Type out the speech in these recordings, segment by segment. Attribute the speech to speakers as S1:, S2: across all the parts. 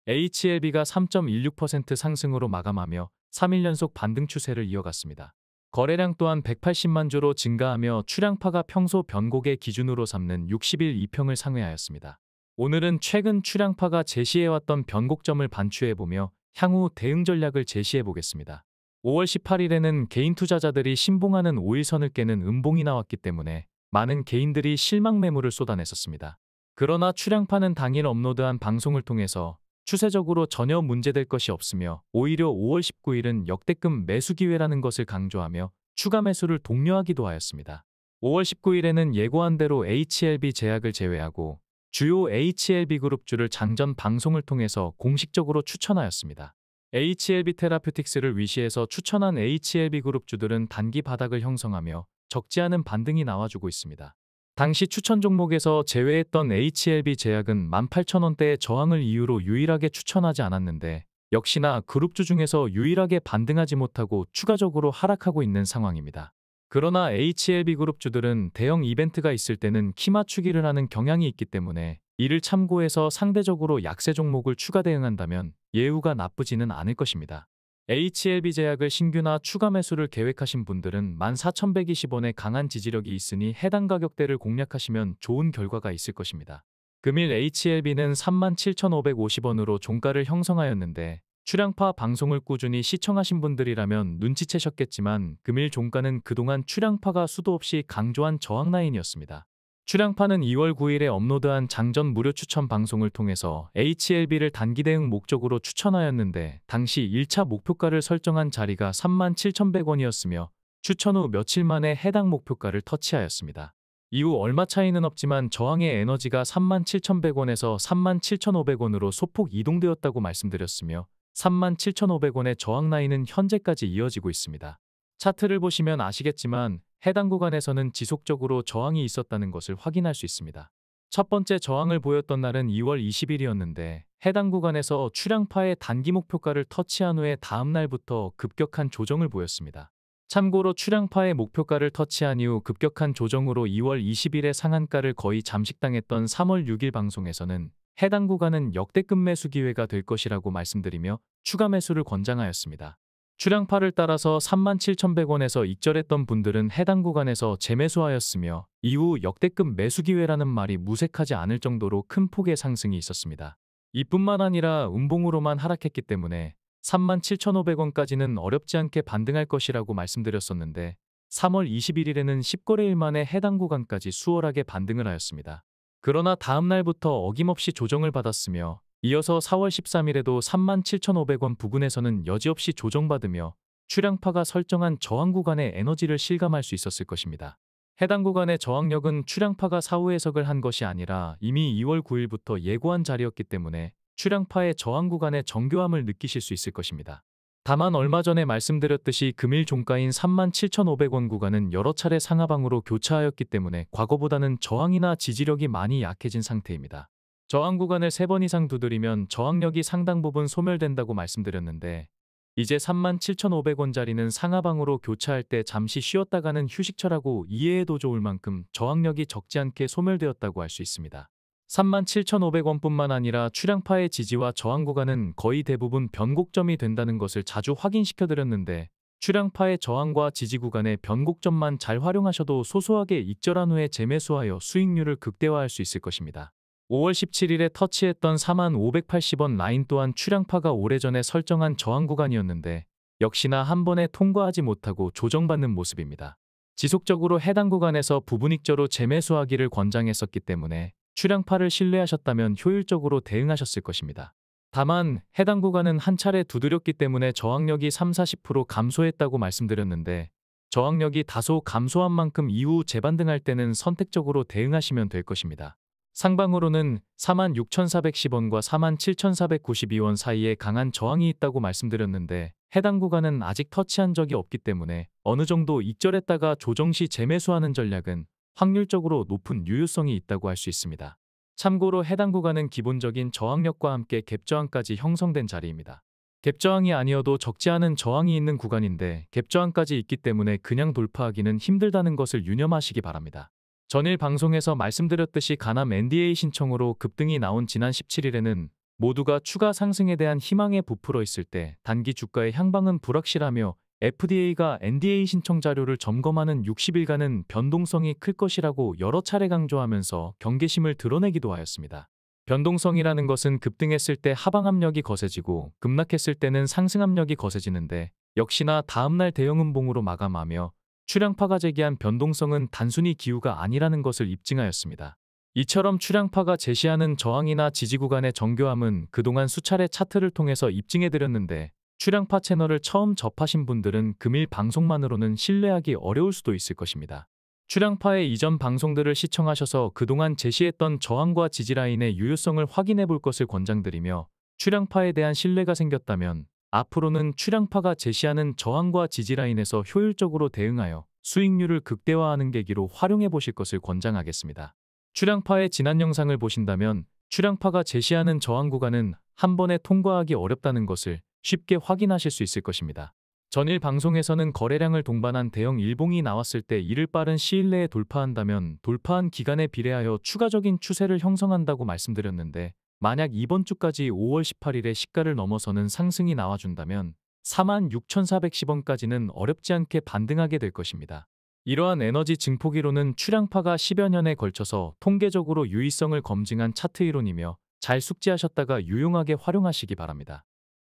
S1: HLB가 3.16% 상승으로 마감하며 3일 연속 반등 추세를 이어갔습니다. 거래량 또한 180만 주로 증가하며 출량파가 평소 변곡의 기준으로 삼는 60일 이평을 상회하였습니다. 오늘은 최근 출량파가 제시해왔던 변곡점을 반추해보며 향후 대응 전략을 제시해보겠습니다. 5월 18일에는 개인 투자자들이 신봉하는 5일선을 깨는 음봉이 나왔기 때문에 많은 개인들이 실망 매물을 쏟아냈었습니다. 그러나 출량파는 당일 업로드한 방송을 통해서 추세적으로 전혀 문제될 것이 없으며 오히려 5월 19일은 역대급 매수 기회라는 것을 강조하며 추가 매수를 독려하기도 하였습니다. 5월 19일에는 예고한 대로 HLB 제약을 제외하고 주요 HLB 그룹주를 장전 방송을 통해서 공식적으로 추천하였습니다. HLB 테라퓨틱스를 위시해서 추천한 HLB 그룹주들은 단기 바닥을 형성하며 적지 않은 반등이 나와주고 있습니다. 당시 추천 종목에서 제외했던 HLB 제약은 18,000원대의 저항을 이유로 유일하게 추천하지 않았는데 역시나 그룹주 중에서 유일하게 반등하지 못하고 추가적으로 하락하고 있는 상황입니다. 그러나 HLB 그룹주들은 대형 이벤트가 있을 때는 키 맞추기를 하는 경향이 있기 때문에 이를 참고해서 상대적으로 약세 종목을 추가 대응한다면 예후가 나쁘지는 않을 것입니다. HLB 제약을 신규나 추가 매수를 계획하신 분들은 14,120원의 강한 지지력이 있으니 해당 가격대를 공략하시면 좋은 결과가 있을 것입니다. 금일 HLB는 37,550원으로 종가를 형성하였는데 출량파 방송을 꾸준히 시청하신 분들이라면 눈치채셨겠지만 금일 종가는 그동안 출량파가 수도 없이 강조한 저항 라인이었습니다. 출량파는 2월 9일에 업로드한 장전 무료 추천 방송을 통해서 HLB를 단기 대응 목적으로 추천하였는데 당시 1차 목표가를 설정한 자리가 37,100원이었으며 추천 후 며칠 만에 해당 목표가를 터치하였습니다. 이후 얼마 차이는 없지만 저항의 에너지가 37,100원에서 37,500원으로 소폭 이동되었다고 말씀드렸으며 37,500원의 저항 라인은 현재까지 이어지고 있습니다. 차트를 보시면 아시겠지만 해당 구간에서는 지속적으로 저항이 있었다는 것을 확인할 수 있습니다. 첫 번째 저항을 보였던 날은 2월 20일이었는데 해당 구간에서 출량파의 단기 목표가를 터치한 후에 다음 날부터 급격한 조정을 보였습니다. 참고로 출량파의 목표가를 터치한 이후 급격한 조정으로 2월 20일에 상한가를 거의 잠식당했던 3월 6일 방송에서는 해당 구간은 역대급 매수 기회가 될 것이라고 말씀드리며 추가 매수를 권장하였습니다. 출량파를 따라서 37,100원에서 익절했던 분들은 해당 구간에서 재매수하였으며 이후 역대급 매수 기회라는 말이 무색하지 않을 정도로 큰 폭의 상승이 있었습니다. 이뿐만 아니라 음봉으로만 하락했기 때문에 37,500원까지는 어렵지 않게 반등할 것이라고 말씀드렸었는데 3월 21일에는 10거래일 만에 해당 구간까지 수월하게 반등을 하였습니다. 그러나 다음 날부터 어김없이 조정을 받았으며 이어서 4월 13일에도 37,500원 부근에서는 여지없이 조정받으며 출량파가 설정한 저항 구간의 에너지를 실감할 수 있었을 것입니다. 해당 구간의 저항력은 출량파가 사후 해석을 한 것이 아니라 이미 2월 9일부터 예고한 자리였기 때문에 출량파의 저항 구간의 정교함을 느끼실 수 있을 것입니다. 다만 얼마 전에 말씀드렸듯이 금일 종가인 37,500원 구간은 여러 차례 상하방으로 교차하였기 때문에 과거보다는 저항이나 지지력이 많이 약해진 상태입니다. 저항 구간을 3번 이상 두드리면 저항력이 상당 부분 소멸된다고 말씀드렸는데 이제 37,500원짜리는 상하방으로 교차할 때 잠시 쉬었다가는 휴식처라고 이해해도 좋을 만큼 저항력이 적지 않게 소멸되었다고 할 수 있습니다. 37,500원뿐만 아니라 출량파의 지지와 저항 구간은 거의 대부분 변곡점이 된다는 것을 자주 확인시켜드렸는데 출량파의 저항과 지지 구간의 변곡점만 잘 활용하셔도 소소하게 익절한 후에 재매수하여 수익률을 극대화할 수 있을 것입니다. 5월 17일에 터치했던 4580원 라인 또한 출량파가 오래전에 설정한 저항 구간이었는데 역시나 한 번에 통과하지 못하고 조정받는 모습입니다. 지속적으로 해당 구간에서 부분익저로 재매수하기를 권장했었기 때문에 출량파를 신뢰하셨다면 효율적으로 대응하셨을 것입니다. 다만 해당 구간은 한 차례 두드렸기 때문에 저항력이 30-40% 감소했다고 말씀드렸는데 저항력이 다소 감소한 만큼 이후 재반등할 때는 선택적으로 대응하시면 될 것입니다. 상방으로는 46,410원과 47,492원 사이에 강한 저항이 있다고 말씀드렸는데 해당 구간은 아직 터치한 적이 없기 때문에 어느 정도 익절했다가 조정 시 재매수하는 전략은 확률적으로 높은 유효성이 있다고 할 수 있습니다. 참고로 해당 구간은 기본적인 저항력과 함께 갭저항까지 형성된 자리입니다. 갭저항이 아니어도 적지 않은 저항이 있는 구간인데 갭저항까지 있기 때문에 그냥 돌파하기는 힘들다는 것을 유념하시기 바랍니다. 전일 방송에서 말씀드렸듯이 가남 NDA 신청으로 급등이 나온 지난 17일에는 모두가 추가 상승에 대한 희망에 부풀어 있을 때 단기 주가의 향방은 불확실하며 FDA가 NDA 신청 자료를 점검하는 60일간은 변동성이 클 것이라고 여러 차례 강조하면서 경계심을 드러내기도 하였습니다. 변동성이라는 것은 급등했을 때 하방 압력이 거세지고 급락했을 때는 상승 압력이 거세지는데 역시나 다음날 대형 음봉으로 마감하며 추량파가 제기한 변동성은 단순히 기우가 아니라는 것을 입증하였습니다. 이처럼 추량파가 제시하는 저항이나 지지 구간의 정교함은 그동안 수차례 차트를 통해서 입증해드렸는데 추량파 채널을 처음 접하신 분들은 금일 방송만으로는 신뢰하기 어려울 수도 있을 것입니다. 추량파의 이전 방송들을 시청하셔서 그동안 제시했던 저항과 지지라인의 유효성을 확인해 볼 것을 권장드리며 추량파에 대한 신뢰가 생겼다면 앞으로는 추량파가 제시하는 저항과 지지라인에서 효율적으로 대응하여 수익률을 극대화하는 계기로 활용해 보실 것을 권장하겠습니다. 추량파의 지난 영상을 보신다면 추량파가 제시하는 저항 구간은 한 번에 통과하기 어렵다는 것을 쉽게 확인하실 수 있을 것입니다. 전일 방송에서는 거래량을 동반한 대형 일봉이 나왔을 때 이를 빠른 시일 내에 돌파한다면 돌파한 기간에 비례하여 추가적인 추세를 형성한다고 말씀드렸는데 만약 이번 주까지 5월 18일에 시가를 넘어서는 상승이 나와준다면 46,410원까지는 어렵지 않게 반등하게 될 것입니다. 이러한 에너지 증폭이론은 추량파가 10여 년에 걸쳐서 통계적으로 유의성을 검증한 차트 이론이며 잘 숙지하셨다가 유용하게 활용하시기 바랍니다.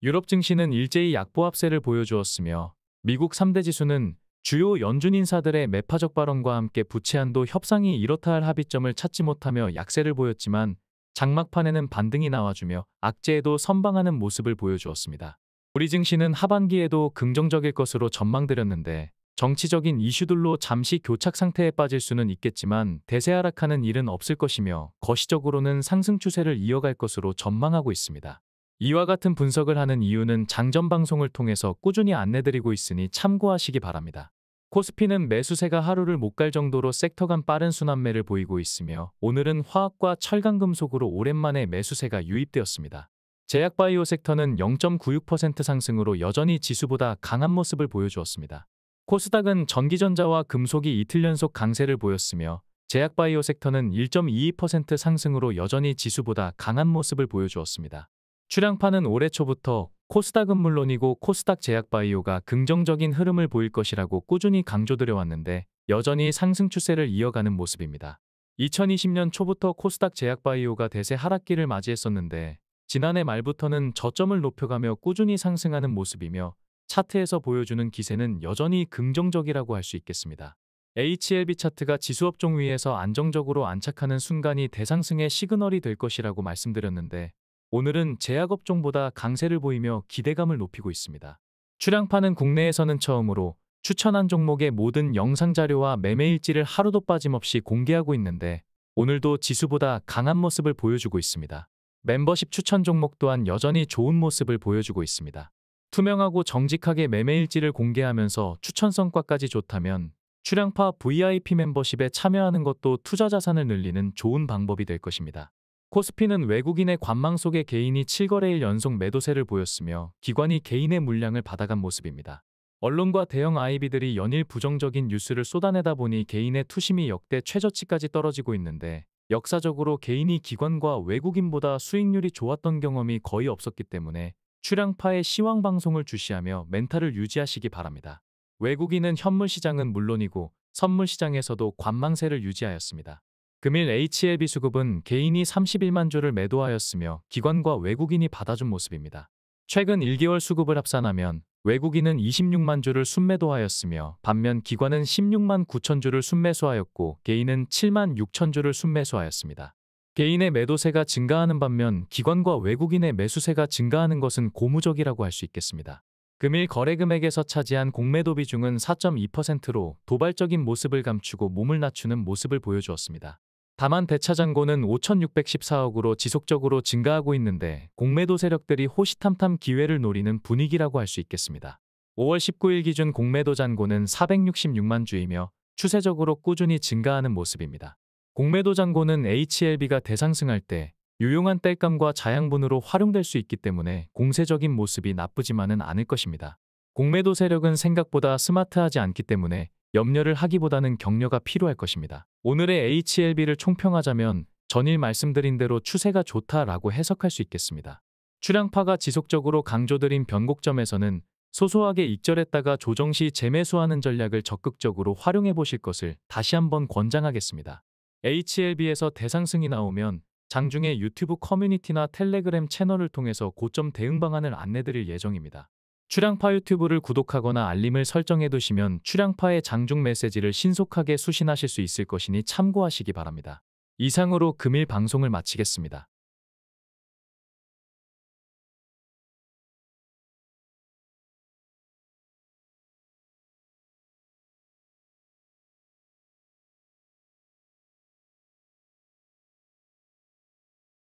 S1: 유럽 증시는 일제히 약보합세를 보여주었으며 미국 3대 지수는 주요 연준 인사들의 매파적 발언과 함께 부채 한도 협상이 이렇다 할 합의점을 찾지 못하며 약세를 보였지만 장막판에는 반등이 나와주며 악재에도 선방하는 모습을 보여주었습니다. 우리 증시는 하반기에도 긍정적일 것으로 전망드렸는데 정치적인 이슈들로 잠시 교착 상태에 빠질 수는 있겠지만 대세 하락하는 일은 없을 것이며 거시적으로는 상승 추세를 이어갈 것으로 전망하고 있습니다. 이와 같은 분석을 하는 이유는 장전 방송을 통해서 꾸준히 안내드리고 있으니 참고하시기 바랍니다. 코스피는 매수세가 하루를 못 갈 정도로 섹터 간 빠른 순환매를 보이고 있으며 오늘은 화학과 철강금속으로 오랜만에 매수세가 유입되었습니다. 제약바이오 섹터는 0.96% 상승으로 여전히 지수보다 강한 모습을 보여주었습니다. 코스닥은 전기전자와 금속이 이틀 연속 강세를 보였으며 제약바이오 섹터는 1.22% 상승으로 여전히 지수보다 강한 모습을 보여주었습니다. 추량파는 올해 초부터 코스닥은 물론이고 코스닥 제약바이오가 긍정적인 흐름을 보일 것이라고 꾸준히 강조드려 왔는데 여전히 상승 추세를 이어가는 모습입니다. 2020년 초부터 코스닥 제약바이오가 대세 하락기를 맞이했었는데 지난해 말부터는 저점을 높여가며 꾸준히 상승하는 모습이며 차트에서 보여주는 기세는 여전히 긍정적이라고 할 수 있겠습니다. HLB 차트가 지수업종 위에서 안정적으로 안착하는 순간이 대상승의 시그널이 될 것이라고 말씀드렸는데 오늘은 제약업종보다 강세를 보이며 기대감을 높이고 있습니다. 추량파는 국내에서는 처음으로 추천한 종목의 모든 영상 자료와 매매일지를 하루도 빠짐없이 공개하고 있는데 오늘도 지수보다 강한 모습을 보여주고 있습니다. 멤버십 추천 종목 또한 여전히 좋은 모습을 보여주고 있습니다. 투명하고 정직하게 매매일지를 공개하면서 추천 성과까지 좋다면 추량파 VIP 멤버십에 참여하는 것도 투자 자산을 늘리는 좋은 방법이 될 것입니다. 코스피는 외국인의 관망 속에 개인이 7거래일 연속 매도세를 보였으며 기관이 개인의 물량을 받아간 모습입니다. 언론과 대형 IB들이 연일 부정적인 뉴스를 쏟아내다 보니 개인의 투심이 역대 최저치까지 떨어지고 있는데 역사적으로 개인이 기관과 외국인보다 수익률이 좋았던 경험이 거의 없었기 때문에 추량파의 시황 방송을 주시하며 멘탈을 유지하시기 바랍니다. 외국인은 현물 시장은 물론이고 선물 시장에서도 관망세를 유지하였습니다. 금일 HLB 수급은 개인이 31만 주를 매도하였으며 기관과 외국인이 받아준 모습입니다. 최근 1개월 수급을 합산하면 외국인은 26만 주를 순매도하였으며 반면 기관은 16만 9천 주를 순매수하였고 개인은 7만 6천 주를 순매수하였습니다. 개인의 매도세가 증가하는 반면 기관과 외국인의 매수세가 증가하는 것은 고무적이라고 할 수 있겠습니다. 금일 거래 금액에서 차지한 공매도 비중은 4.2%로 도발적인 모습을 감추고 몸을 낮추는 모습을 보여주었습니다. 다만 대차잔고는 5,614억으로 지속적으로 증가하고 있는데 공매도 세력들이 호시탐탐 기회를 노리는 분위기라고 할 수 있겠습니다. 5월 19일 기준 공매도 잔고는 466만 주이며 추세적으로 꾸준히 증가하는 모습입니다. 공매도 잔고는 HLB가 대상승할 때 유용한 땔감과 자양분으로 활용될 수 있기 때문에 공세적인 모습이 나쁘지만은 않을 것입니다. 공매도 세력은 생각보다 스마트하지 않기 때문에 염려를 하기보다는 격려가 필요할 것입니다. 오늘의 HLB를 총평하자면 전일 말씀드린 대로 추세가 좋다라고 해석할 수 있겠습니다. 출향파가 지속적으로 강조드린 변곡점에서는 소소하게 익절했다가 조정 시 재매수하는 전략을 적극적으로 활용해 보실 것을 다시 한번 권장하겠습니다. HLB에서 대상승이 나오면 장중에 유튜브 커뮤니티나 텔레그램 채널을 통해서 고점 대응 방안을 안내드릴 예정입니다. 출향파 유튜브를 구독하거나 알림을 설정해 두시면 출향파의 장중 메시지를 신속하게 수신하실 수 있을 것이니 참고하시기 바랍니다. 이상으로 금일 방송을 마치겠습니다.